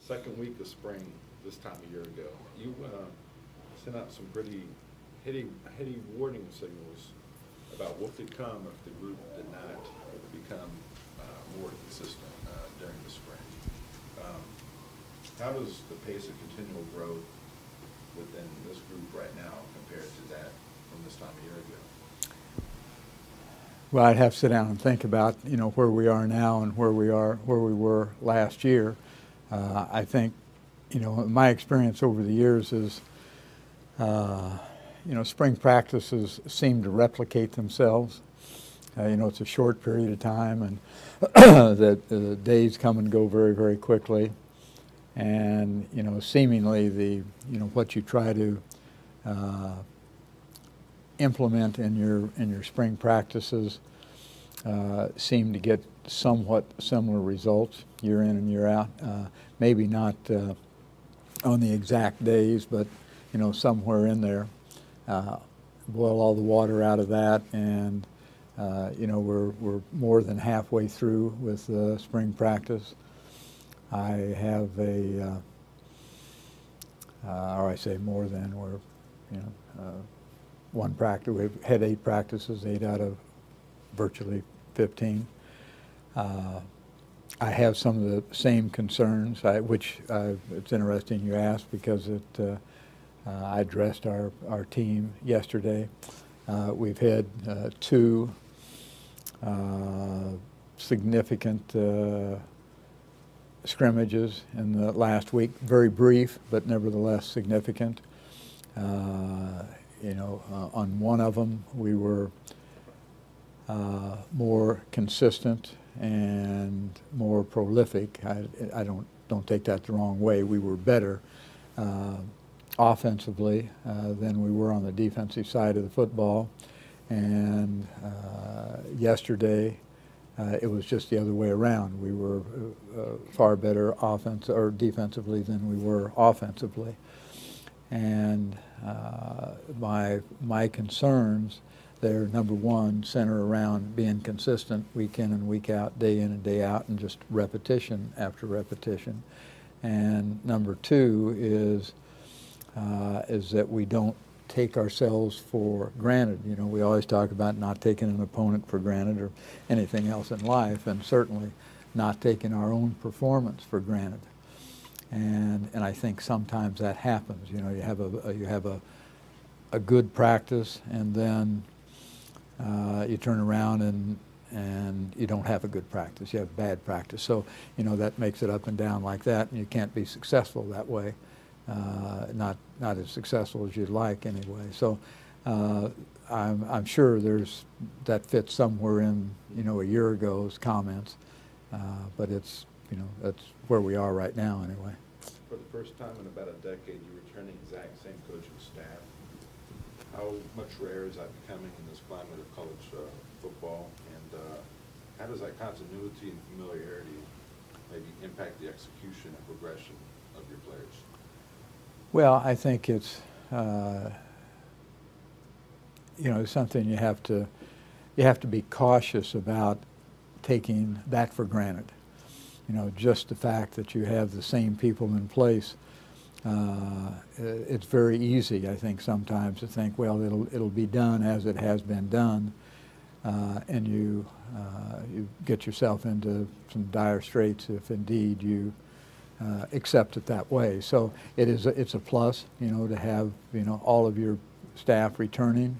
second week of spring this time a year ago, you sent out some pretty heady warning signals about what could come if the group did not become more consistent during the spring. How does the pace of continual growth within this group right now compare to that from this time a year ago? Well, I'd have to sit down and think about, where we are now and where we were last year. I think, my experience over the years is, spring practices seem to replicate themselves. It's a short period of time, and the days come and go very, very quickly. And seemingly what you try to implement in your spring practices seem to get somewhat similar results year in and year out. Maybe not on the exact days, but somewhere in there. Boil all the water out of that, and we're more than halfway through with spring practice. I have or I say more than, one practice. We've had 8 practices, 8 out of virtually 15. I have some of the same concerns, which it's interesting you asked, because I addressed our team yesterday. We've had 2 significant scrimmages in the last week, very brief, but nevertheless significant. On one of them, we were more consistent and more prolific. I don't take that the wrong way. We were better offensively than we were on the defensive side of the football. And yesterday, it was just the other way around. We were far better defensively than we were offensively. And my concerns there, number one, center around being consistent week in and week out, day in and day out, and just repetition after repetition. And number two is that we don't take ourselves for granted. We always talk about not taking an opponent for granted or anything else in life, and certainly not taking our own performance for granted. And I think sometimes that happens. You have a good practice, and then you turn around and you don't have a good practice. You have bad practice. So that makes it up and down like that, and you can't be successful that way. Not as successful as you'd like anyway. So I'm sure that fits somewhere in a year ago's comments, but it's that's where we are right now anyway. For the first time in about a decade, you return the exact same coaching staff. How much rarer is that becoming in this climate of college football, and how does that continuity and familiarity maybe impact the execution and progression of your players? Well, I think it's something you have to be cautious about taking that for granted. Just the fact that you have the same people in place. It's very easy, I think, sometimes to think, well, it'll be done as it has been done, and you get yourself into some dire straits if indeed you accept it that way. So it's a plus, to have all of your staff returning,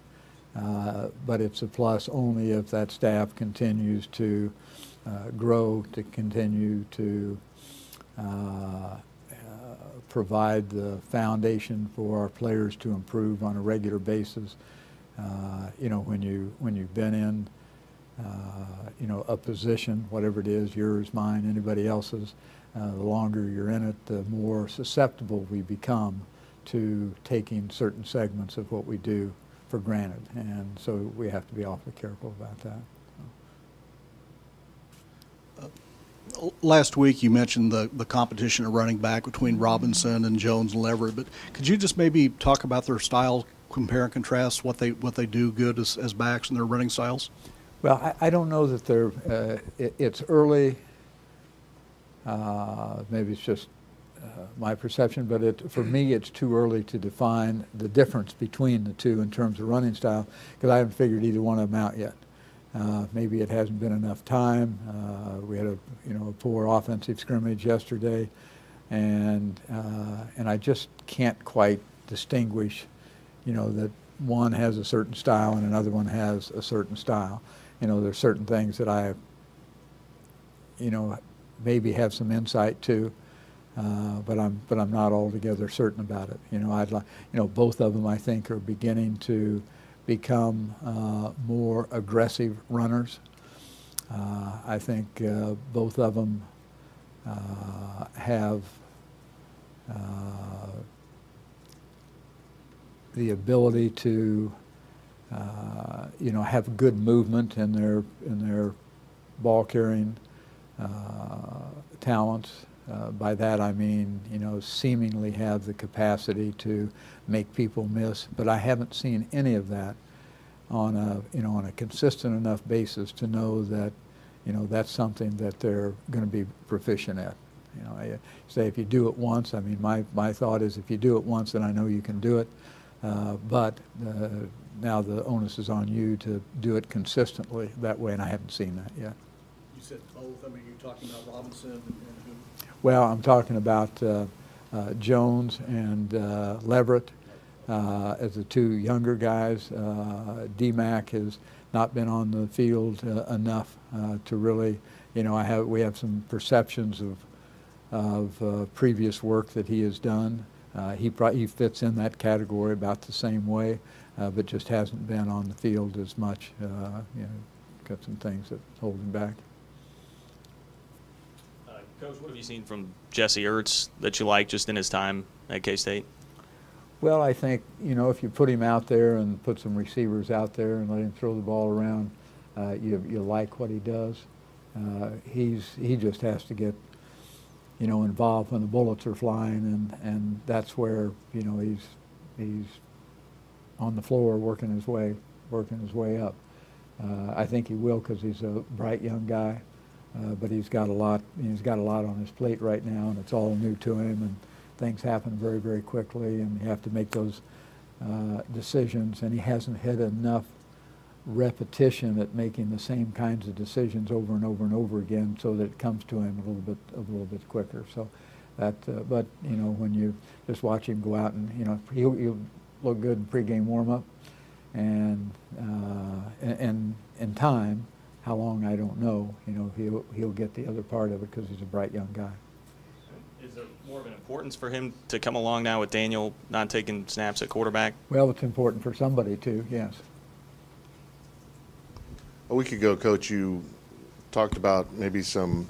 but it's a plus only if that staff continues to grow, to continue to provide the foundation for our players to improve on a regular basis. When you've been in a position, whatever it is, yours, mine, anybody else's, the longer you're in it, the more susceptible we become to taking certain segments of what we do for granted. And so we have to be awfully careful about that. Last week you mentioned the competition of running back between Robinson and Jones and Leverett, but could you just maybe talk about their style, compare and contrast what they do good as backs and their running styles? Well, I don't know that it's early. Maybe it's just my perception, but for me it's too early to define the difference between the two in terms of running style, because I haven't figured either one of them out yet. Maybe it hasn't been enough time. We had a poor offensive scrimmage yesterday, and I just can't quite distinguish, that one has a certain style and another one has a certain style. There's certain things that I, maybe have some insight to, but I'm not altogether certain about it. I'd like, both of them I think are beginning to become more aggressive runners. I think both of them have the ability to have good movement in their ball carrying talents. By that I mean, seemingly have the capacity to make people miss, but I haven't seen any of that on a consistent enough basis to know that, that's something that they're going to be proficient at. I say if you do it once, I mean, my thought is if you do it once, then I know you can do it, but now the onus is on you to do it consistently that way, and I haven't seen that yet. You said both. I mean, you're talking about Robinson and who? Well, I'm talking about Jones and Leverett as the two younger guys. D-Mac has not been on the field enough to really, we have some perceptions of previous work that he has done. He fits in that category about the same way, but just hasn't been on the field as much. Got some things that hold him back. Coach, what have you seen from Jesse Ertz that you like just in his time at K-State? Well, I think, if you put him out there and put some receivers out there and let him throw the ball around, you like what he does. He just has to get, involved when the bullets are flying, and that's where, he's on the floor working his way up. I think he will because he's a bright young guy. But he's got a lot on his plate right now, and it's all new to him, and things happen very, very quickly, and you have to make those decisions, and he hasn't had enough repetition at making the same kinds of decisions over and over and over again, so that it comes to him a little bit quicker. So that, but when you just watch him go out and he'll look good in pregame warm-up, and in time. How long, I don't know. He'll get the other part of it because he's a bright young guy. Is there more of an importance for him to come along now with Daniel not taking snaps at quarterback? Well, it's important for somebody too, yes. A week ago, Coach, you talked about maybe some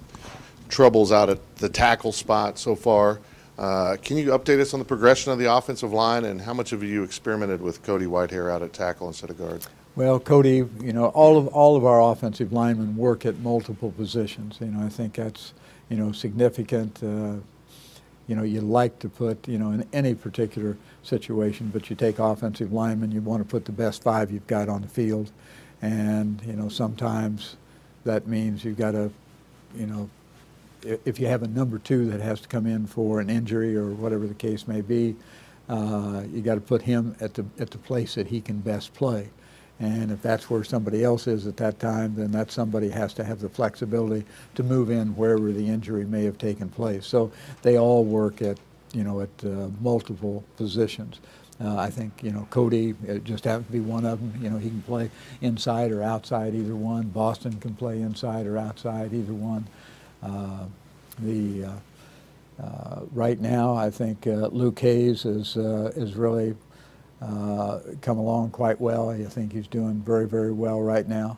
troubles out at the tackle spot so far. Can you update us on the progression of the offensive line, and how much have you experimented with Cody Whitehair out at tackle instead of guard? Well, Cody, all of our offensive linemen work at multiple positions. I think that's, significant. You like to put, in any particular situation, but you take offensive linemen, you want to put the best 5 you've got on the field, and sometimes that means you've got to, if you have a number 2 that has to come in for an injury or whatever the case may be, you got to put him at the place that he can best play. And if that's where somebody else is at that time, then that somebody has to have the flexibility to move in wherever the injury may have taken place. So they all work at, multiple positions. I think, Cody, it just happens to be one of them. He can play inside or outside, either one. Boston can play inside or outside, either one. Right now, I think Luke Hayes is really come along quite well. I think he's doing very, very well right now.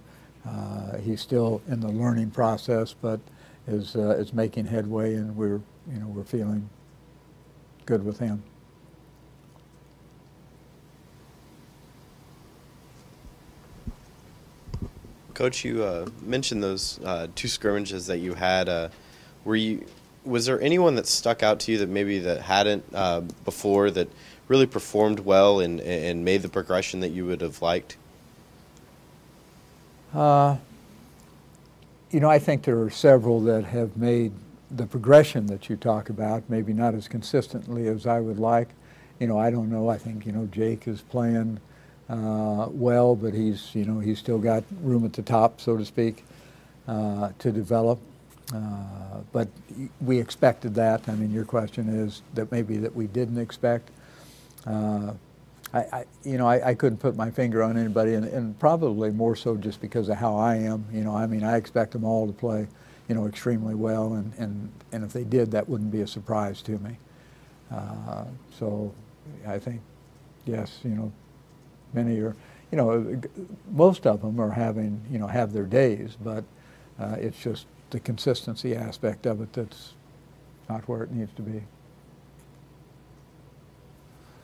He's still in the learning process, but is making headway, and we're feeling good with him. Coach, you mentioned those 2 scrimmages that you had. Was there anyone that stuck out to you that maybe that hadn't before, that really performed well and made the progression that you would have liked? I think there are several that have made the progression that you talk about, maybe not as consistently as I would like. You know, I don't know. I think, you know, Jake is playing well, but he's, you know, he's still got room at the top, so to speak, to develop. But we expected that. I mean, your question is that maybe that we didn't expect. You know, I couldn't put my finger on anybody, and probably more so just because of how I am. You know, I mean, I expect them all to play, you know, extremely well, and if they did, that wouldn't be a surprise to me. So I think, yes, you know, many are, you know, most of them are having, you know, have their days, but it's just the consistency aspect of it that's not where it needs to be.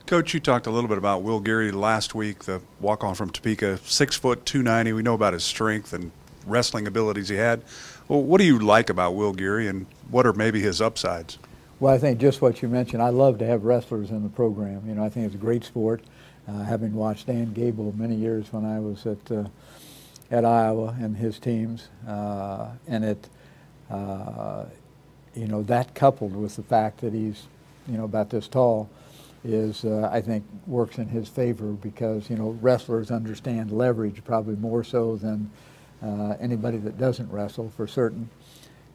Coach, you talked a little bit about Will Geary last week, the walk-on from Topeka, 6 foot, 290. We know about his strength and wrestling abilities he had. Well, what do you like about Will Geary, and what are maybe his upsides? Well, I think just what you mentioned. I love to have wrestlers in the program. You know, I think it's a great sport. Having watched Dan Gable many years when I was at Iowa and his teams, and it, you know, that coupled with the fact that he's, you know, about this tall, is I think works in his favor, because, you know, wrestlers understand leverage probably more so than anybody that doesn't wrestle, for certain.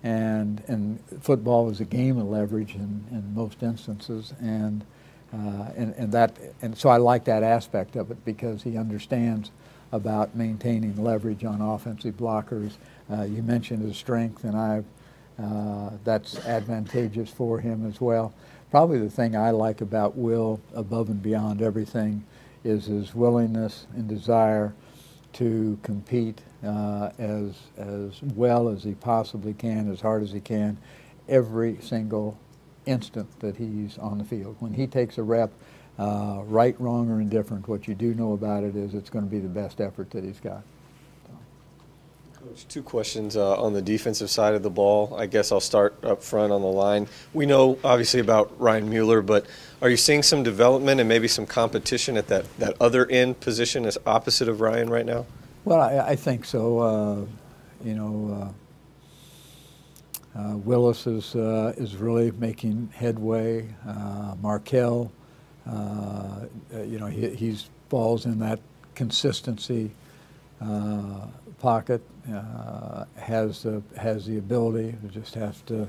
And football is a game of leverage in most instances, and so I like that aspect of it, because he understands about maintaining leverage on offensive blockers. You mentioned his strength, and that's advantageous for him as well. Probably the thing I like about Will, above and beyond everything, is his willingness and desire to compete as well as he possibly can, as hard as he can, every single instant that he's on the field. When he takes a rep, right, wrong, or indifferent, what you do know about it is it's going to be the best effort that he's got. Coach, two questions on the defensive side of the ball. I guess I'll start up front on the line. We know obviously about Ryan Mueller, but are you seeing some development and maybe some competition at that other end position as opposite of Ryan right now? Well, I think so. You know, Willis is really making headway. Markell, you know, he falls in that consistency pocket. Has the ability. Just have to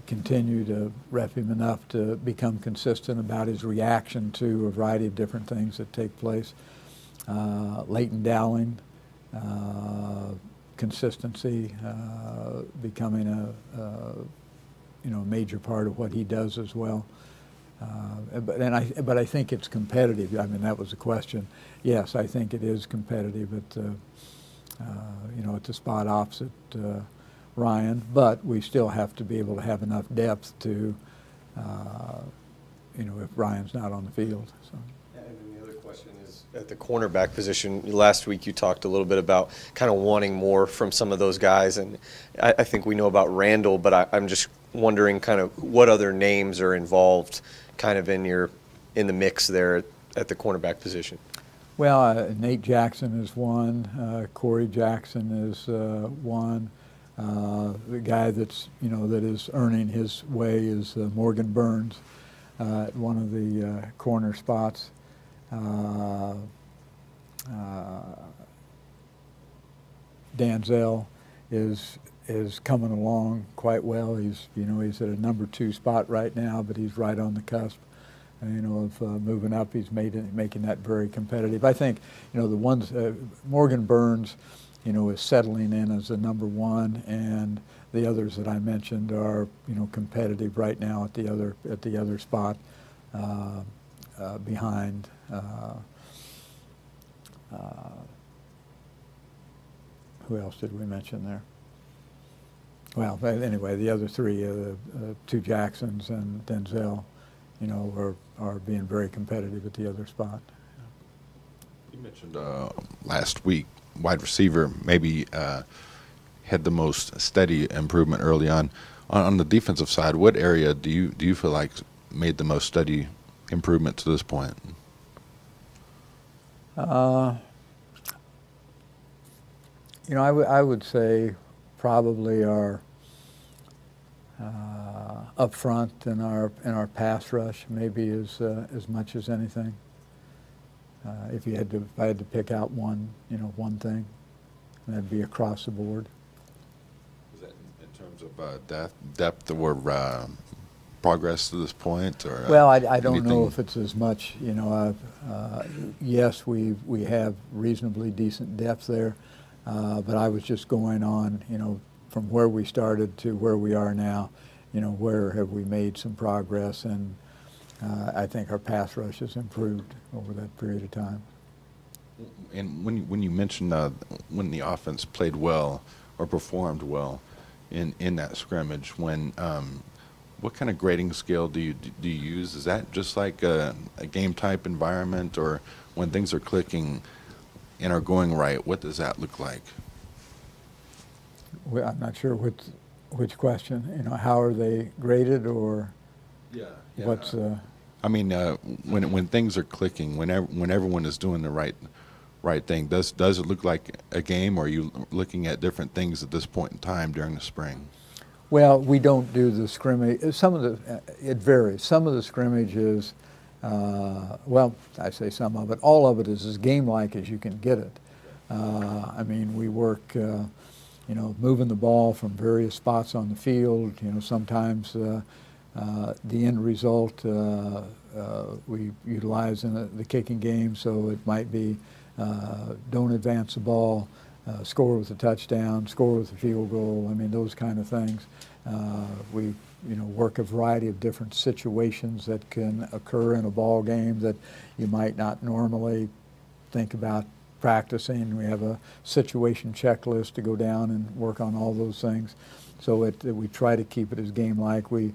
continue to rep him enough to become consistent about his reaction to a variety of different things that take place. Leighton Dowling, consistency, becoming a major part of what he does as well. But I think it's competitive. I mean, that was the question. Yes, I think it is competitive at you know, at the spot opposite Ryan, but we still have to be able to have enough depth to you know, if Ryan's not on the field. So. And then the other question is at the cornerback position. Last week you talked a little bit about kind of wanting more from some of those guys, and I think we know about Randall, but I'm just wondering kind of what other names are involved kind of in the mix there at the cornerback position. Well, Nate Jackson is one. Corey Jackson is one. The guy that's, you know, that is earning his way is Morgan Burns at one of the corner spots. Danzel is coming along quite well. He's, you know, he's at a number 2 spot right now, but he's right on the cusp, you know, of moving up. He's making that very competitive. I think, you know, the ones Morgan Burns, you know, is settling in as the number 1, and the others that I mentioned are, you know, competitive right now at the other spot behind. Who else did we mention there? Well, anyway, the other 3, 2 Jacksons and Denzel, you know, are being very competitive at the other spot. You mentioned last week wide receiver maybe had the most steady improvement early on. On the defensive side, what area do you feel like made the most steady improvement to this point? You know, I would say probably our up front in our pass rush, maybe as much as anything. If I had to pick out one thing, that'd be across the board. Is that in terms of depth or progress to this point, or well, I don't anything? know if it's as much. Yes, we have reasonably decent depth there, but I was just going on, from where we started to where we are now. Where have we made some progress? And I think our pass rush has improved over that period of time. And when you mentioned when the offense played well or performed well in that scrimmage, what kind of grading scale do you use? Is that just like a game type environment, or when things are clicking and are going right, what does that look like? Well, I'm not sure which question. How are they graded, or what's? I mean, when things are clicking, when everyone is doing the right thing, does it look like a game, or are you looking at different things at this point in time during the spring? Well, we don't do the scrimmage. It varies. Some of the scrimmage is, well, I say some of it. All of it is as game-like as you can get it. I mean, we work, moving the ball from various spots on the field. Sometimes the end result we utilize in the kicking game, so it might be don't advance the ball, score with a touchdown, score with a field goal. I mean, those kind of things. We work a variety of different situations that can occur in a ball game that you might not normally think about practicing. We have a situation checklist to go down and work on all those things. So we try to keep it as game-like. We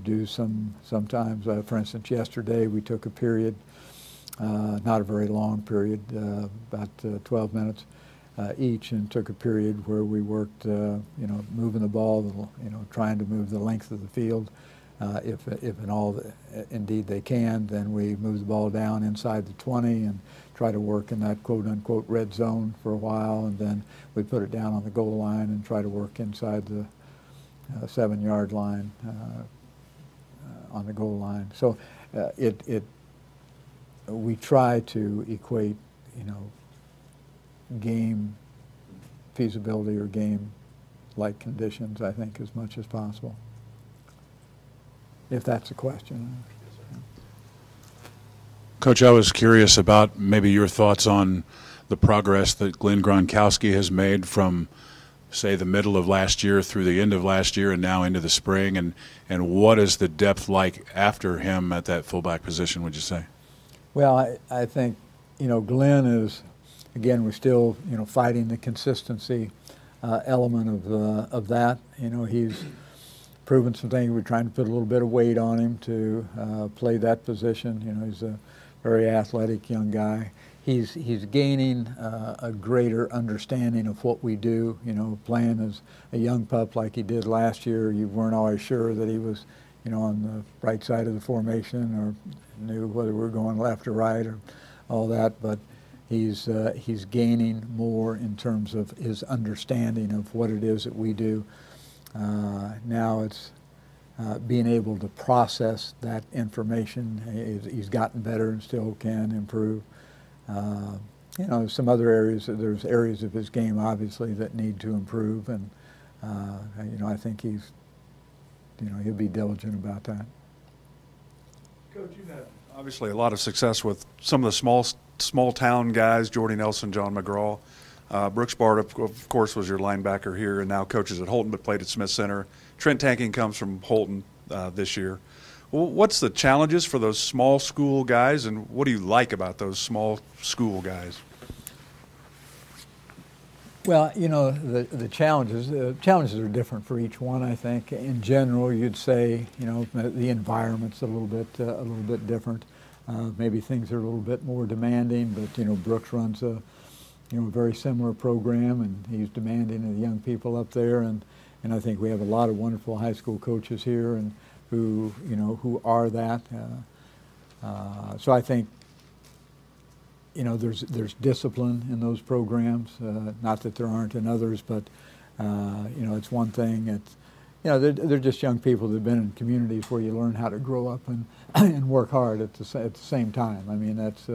do sometimes, for instance, yesterday we took a period, not a very long period, about 12 minutes each, and took a period where we worked, moving the ball, trying to move the length of the field. If in all, indeed they can, then we move the ball down inside the 20 and try to work in that quote-unquote red zone for a while, and then we put it down on the goal line and try to work inside the 7-yard line on the goal line. So we try to equate, game feasibility or game-like conditions, I think, as much as possible. If that's a question. Coach, I was curious about maybe your thoughts on the progress that Glenn Gronkowski has made from, say, the middle of last year through the end of last year and now into the spring, and what is the depth like after him at that fullback position, would you say? Well, I think, Glenn is, again, we're still, fighting the consistency element of that. He's proven some things. We're trying to put a little bit of weight on him to play that position. He's a very athletic young guy. He's gaining a greater understanding of what we do. Playing as a young pup like he did last year, you weren't always sure that he was, on the right side of the formation, or knew whether we were going left or right or all that. But he's gaining more in terms of his understanding of what it is that we do. Now it's being able to process that information. He's gotten better and still can improve. Some other areas, there's areas of his game obviously that need to improve, and I think he'll be diligent about that. Coach, you've had obviously a lot of success with some of the small town guys, Jordy Nelson, John McGraw. Brooks Bart, of course, was your linebacker here and now coaches at Holton but played at Smith Center. Trent Tanking comes from Holton this year. Well, what's the challenges for those small school guys, and what do you like about those small school guys? Well, the challenges are different for each one, I think. In general, you'd say, the environment's a little bit different. Maybe things are a little bit more demanding, but, Brooks runs a very similar program, and he's demanding of the young people up there, and I think we have a lot of wonderful high school coaches here, and who are that. So I think, there's discipline in those programs. Not that there aren't in others, but it's one thing. you know, they're just young people that have been in communities where you learn how to grow up and and work hard at the same time. I mean, that's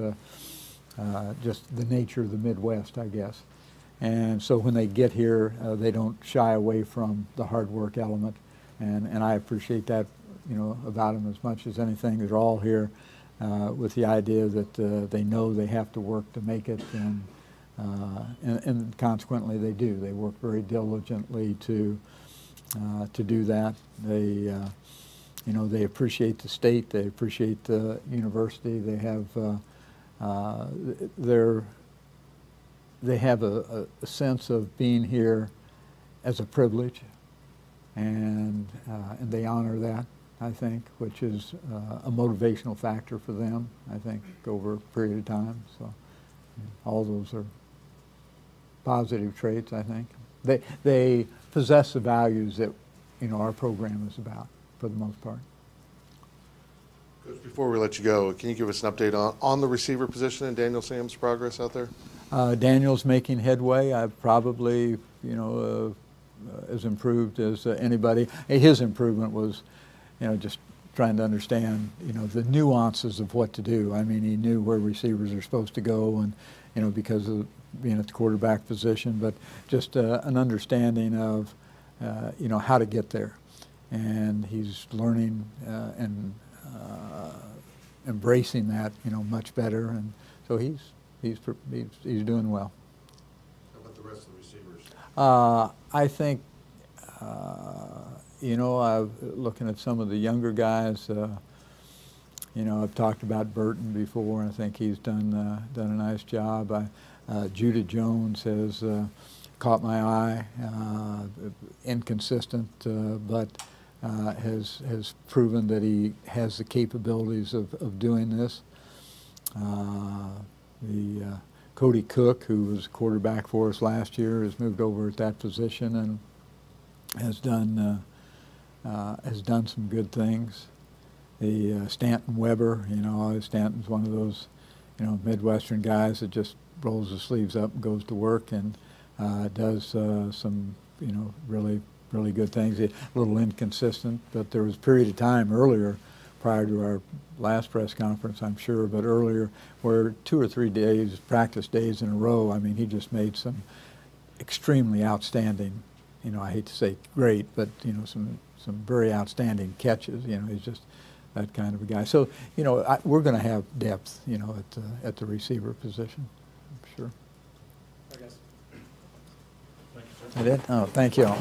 just the nature of the Midwest, I guess. And so when they get here, they don't shy away from the hard work element, and I appreciate that, you know, about them as much as anything. They're all here with the idea that they know they have to work to make it, and consequently they do. They work very diligently to do that. They, you know, they appreciate the state. They appreciate the university. They have they have a sense of being here as a privilege, and they honor that, I think, which is a motivational factor for them, I think, over a period of time. So all those are positive traits, I think. They possess the values that, you know, our program is about, for the most part. Coach, before we let you go, can you give us an update on the receiver position and Daniel Sam's progress out there? Daniel's making headway. I've probably, you know, as improved as anybody. His improvement was, you know, just trying to understand, you know, the nuances of what to do. I mean, he knew where receivers are supposed to go, and, you know, because of being at the quarterback position, but just an understanding of, you know, how to get there. And he's learning and embracing that, you know, much better, and so he's doing well. How about the rest of the receivers? I think, you know, looking at some of the younger guys, you know, I've talked about Burton before, and I think he's done a nice job. Judah Jones has caught my eye, inconsistent, but has proven that he has the capabilities of doing this. Cody Cook, who was quarterback for us last year, has moved over at that position and has done some good things. Stanton Weber, you know, Stanton's one of those, you know, Midwestern guys that just rolls his sleeves up and goes to work and does some, you know, really good things. A little inconsistent, but there was a period of time earlier, prior to our last press conference, I'm sure, but earlier, where 2 or 3 days, practice days in a row, I mean, he just made some extremely outstanding, you know, I hate to say great, but, you know, some very outstanding catches. You know, he's just that kind of a guy. So, you know, we're going to have depth, you know, at the receiver position, I'm sure. I guess. Thank you, sir. I did? Oh, thank you all.